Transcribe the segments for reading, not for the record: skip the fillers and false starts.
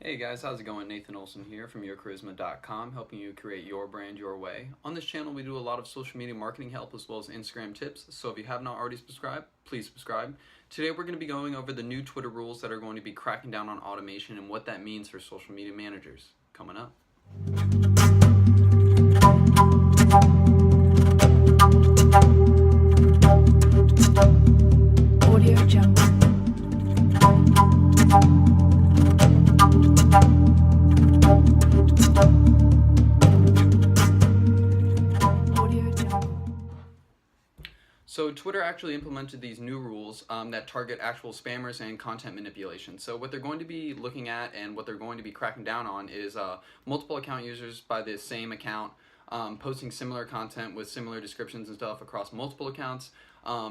Hey guys, how's it going? Nathan Olson here from yourcharisma.com, helping you create your brand your way. On this channel, we do a lot of social media marketing help as well as Instagram tips, so if you have not already subscribed, please subscribe. Today we're going to be going over the new Twitter rules that are going to be cracking down on automation and what that means for social media managers. Coming up. Audio Jungle. So Twitter actually implemented these new rules that target actual spammers and content manipulation. So what they're going to be looking at and what they're going to be cracking down on is multiple account users by the same account posting similar content with similar descriptions and stuff across multiple accounts,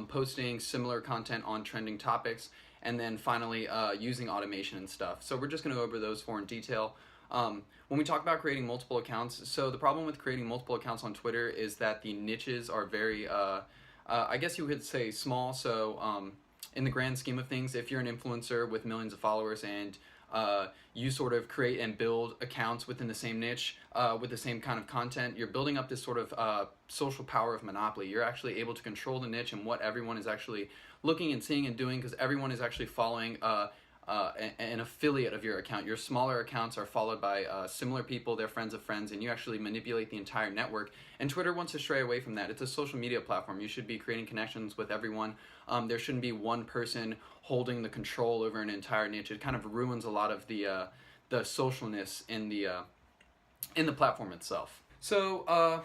posting similar content on trending topics, and then finally using automation and stuff. So we're just going to go over those four in detail. When we talk about creating multiple accounts, so the problem with creating multiple accounts on Twitter is that the niches are very I guess you could say small. So in the grand scheme of things, if you're an influencer with millions of followers and you sort of create and build accounts within the same niche with the same kind of content, you're building up this sort of social power of monopoly. You're actually able to control the niche and what everyone is actually looking and seeing and doing, because everyone is actually following an affiliate of your account. Your smaller accounts are followed by similar people, they're friends of friends, and you actually manipulate the entire network. And Twitter wants to stray away from that. It's a social media platform. You should be creating connections with everyone. There shouldn't be one person holding the control over an entire niche. It kind of ruins a lot of the socialness in the platform itself. So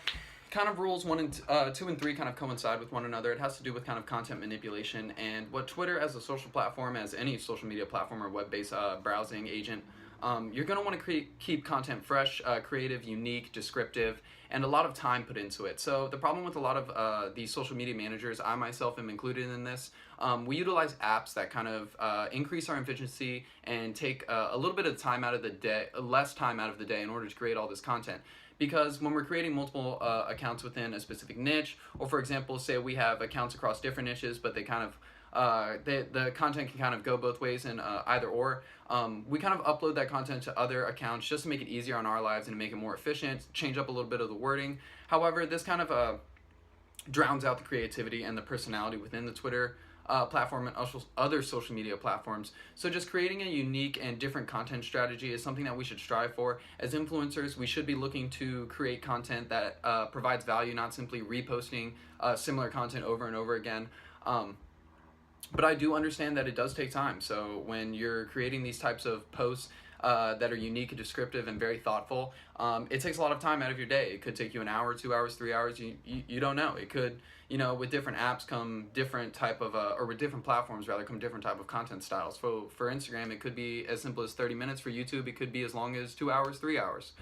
kind of rules 2 and 3 kind of coincide with one another. It has to do with kind of content manipulation, and what Twitter as a social platform, as any social media platform or web-based browsing agent, you're going to want to keep content fresh, creative, unique, descriptive, and a lot of time put into it. So the problem with a lot of these social media managers, I myself am included in this, we utilize apps that kind of increase our efficiency and take a little bit of time out of the day, less time out of the day in order to create all this content. Because when we're creating multiple accounts within a specific niche, or for example, say we have accounts across different niches, but they kind of the content can kind of go both ways in either or. We kind of upload that content to other accounts just to make it easier on our lives and to make it more efficient, change up a little bit of the wording. However, this kind of drowns out the creativity and the personality within the Twitter platform and other social media platforms. So just creating a unique and different content strategy is something that we should strive for. As influencers, we should be looking to create content that provides value, not simply reposting similar content over and over again. But I do understand that it does take time. So when you're creating these types of posts that are unique and descriptive and very thoughtful, it takes a lot of time out of your day. It could take you an hour, 2 hours, 3 hours. You don't know. It could, with different apps come different type of, or with different platforms rather, come different type of content styles. For Instagram, it could be as simple as 30 minutes. For YouTube, it could be as long as 2 hours, 3 hours.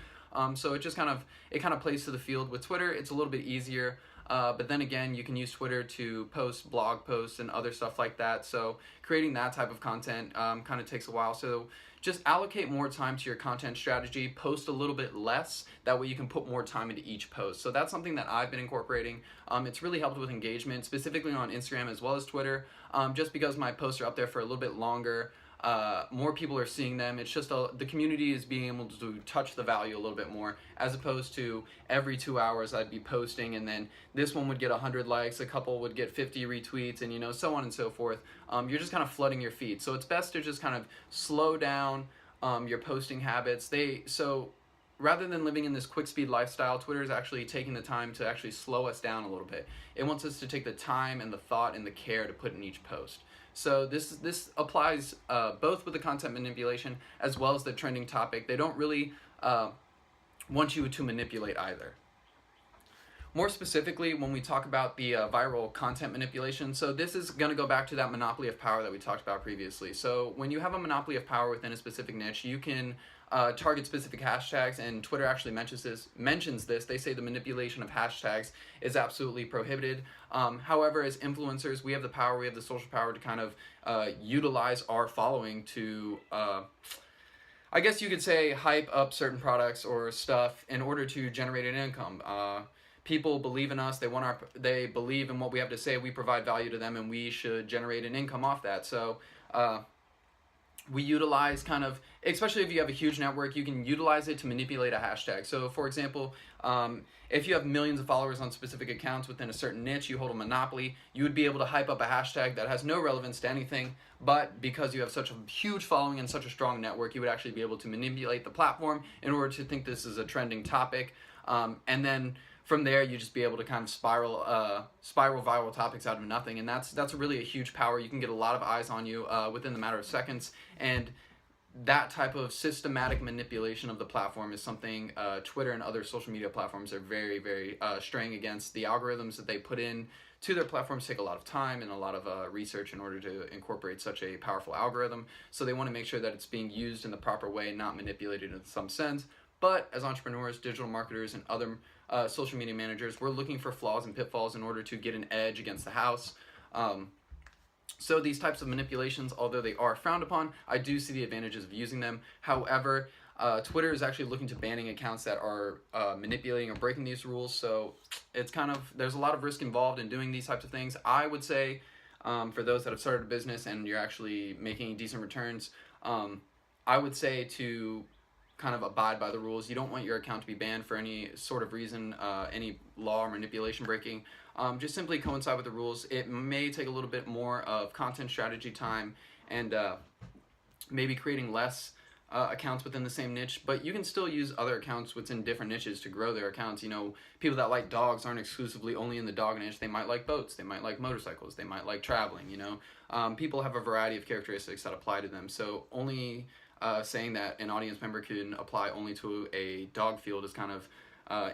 So it just kind of plays to the field. With Twitter, it's a little bit easier. But then again, you can use Twitter to post blog posts and other stuff like that. So creating that type of content kind of takes a while. So just allocate more time to your content strategy, post a little bit less, that way you can put more time into each post. So that's something that I've been incorporating. It's really helped with engagement, specifically on Instagram as well as Twitter, just because my posts are up there for a little bit longer. More people are seeing them. It's just the community is being able to touch the value a little bit more, as opposed to every 2 hours I'd be posting and then this one would get 100 likes, a couple would get 50 retweets, and so on and so forth. You're just kind of flooding your feed. So it's best to just kind of slow down your posting habits. So rather than living in this quick speed lifestyle, Twitter is actually taking the time to actually slow us down a little bit. It wants us to take the time and the thought and the care to put in each post. So this applies both with the content manipulation as well as the trending topic. They don't really want you to manipulate either. More specifically, when we talk about the viral content manipulation, so this is going to go back to that monopoly of power that we talked about previously. So when you have a monopoly of power within a specific niche, you can target specific hashtags, and Twitter actually mentions this. They say the manipulation of hashtags is absolutely prohibited. However, as influencers, we have the power, we have the social power to kind of utilize our following to I guess you could say hype up certain products or stuff in order to generate an income. People believe in us. They believe in what we have to say. We provide value to them, and we should generate an income off that. So we utilize kind of, especially if you have a huge network, you can utilize it to manipulate a hashtag. So for example, if you have millions of followers on specific accounts within a certain niche, you hold a monopoly, you would be able to hype up a hashtag that has no relevance to anything, but because you have such a huge following and such a strong network, you would actually be able to manipulate the platform in order to think this is a trending topic. And then from there, you just be able to kind of spiral viral topics out of nothing, and that's really a huge power. You can get a lot of eyes on you within the matter of seconds, and that type of systematic manipulation of the platform is something Twitter and other social media platforms are very, very straying against. The algorithms that they put in to their platforms take a lot of time and a lot of research in order to incorporate such a powerful algorithm. So they want to make sure that it's being used in the proper way, not manipulated in some sense. But as entrepreneurs, digital marketers, and other social media managers, we're looking for flaws and pitfalls in order to get an edge against the house. So these types of manipulations, although they are frowned upon, I do see the advantages of using them. However, Twitter is actually looking to banning accounts that are manipulating or breaking these rules. So it's kind of, there's a lot of risk involved in doing these types of things. I would say for those that have started a business and you're actually making decent returns, I would say to kind of abide by the rules. You don't want your account to be banned for any sort of reason, any law or manipulation breaking. Just simply coincide with the rules. It may take a little bit more of content strategy time and maybe creating less accounts within the same niche, but you can still use other accounts within different niches to grow their accounts. You know, people that like dogs aren't exclusively only in the dog niche. They might like boats, they might like motorcycles, they might like traveling, you know. People have a variety of characteristics that apply to them, so only saying that an audience member can apply only to a dog field is kind of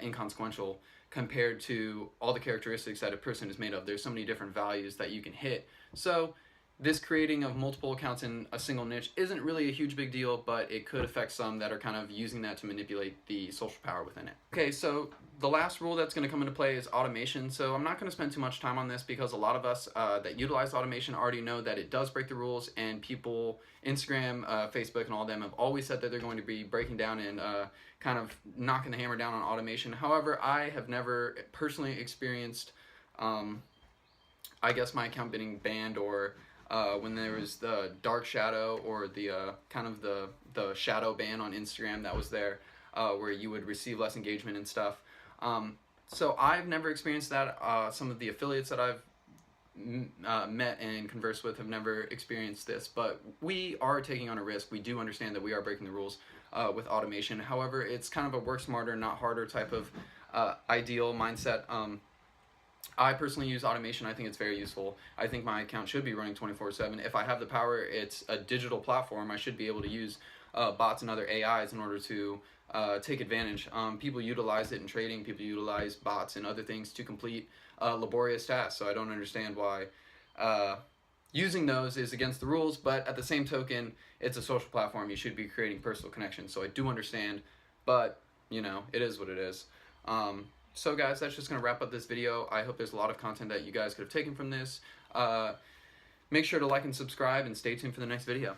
inconsequential compared to all the characteristics that a person is made of. There's so many different values that you can hit. So this creating of multiple accounts in a single niche isn't really a huge big deal, but it could affect some that are kind of using that to manipulate the social power within it. Okay, so the last rule that's going to come into play is automation. So I'm not going to spend too much time on this because a lot of us that utilize automation already know that it does break the rules, and people, Instagram, Facebook, and all of them have always said that they're going to be breaking down and kind of knocking the hammer down on automation. However, I have never personally experienced, I guess, my account getting banned or when there was the dark shadow or the kind of the shadow ban on Instagram that was there, where you would receive less engagement and stuff. So I've never experienced that. Some of the affiliates that I've met and conversed with have never experienced this, but we are taking on a risk. We do understand that we are breaking the rules with automation. However, it's kind of a work smarter, not harder type of ideal mindset. I personally use automation. I think it's very useful. I think my account should be running 24/7. If I have the power, it's a digital platform. I should be able to use bots and other AIs in order to take advantage. People utilize it in trading. People utilize bots and other things to complete laborious tasks. So I don't understand why using those is against the rules. But at the same token, it's a social platform. You should be creating personal connections. So I do understand, but you know, it is what it is. So guys, that's just going to wrap up this video. I hope there's a lot of content that you guys could have taken from this. Make sure to like and subscribe and stay tuned for the next video.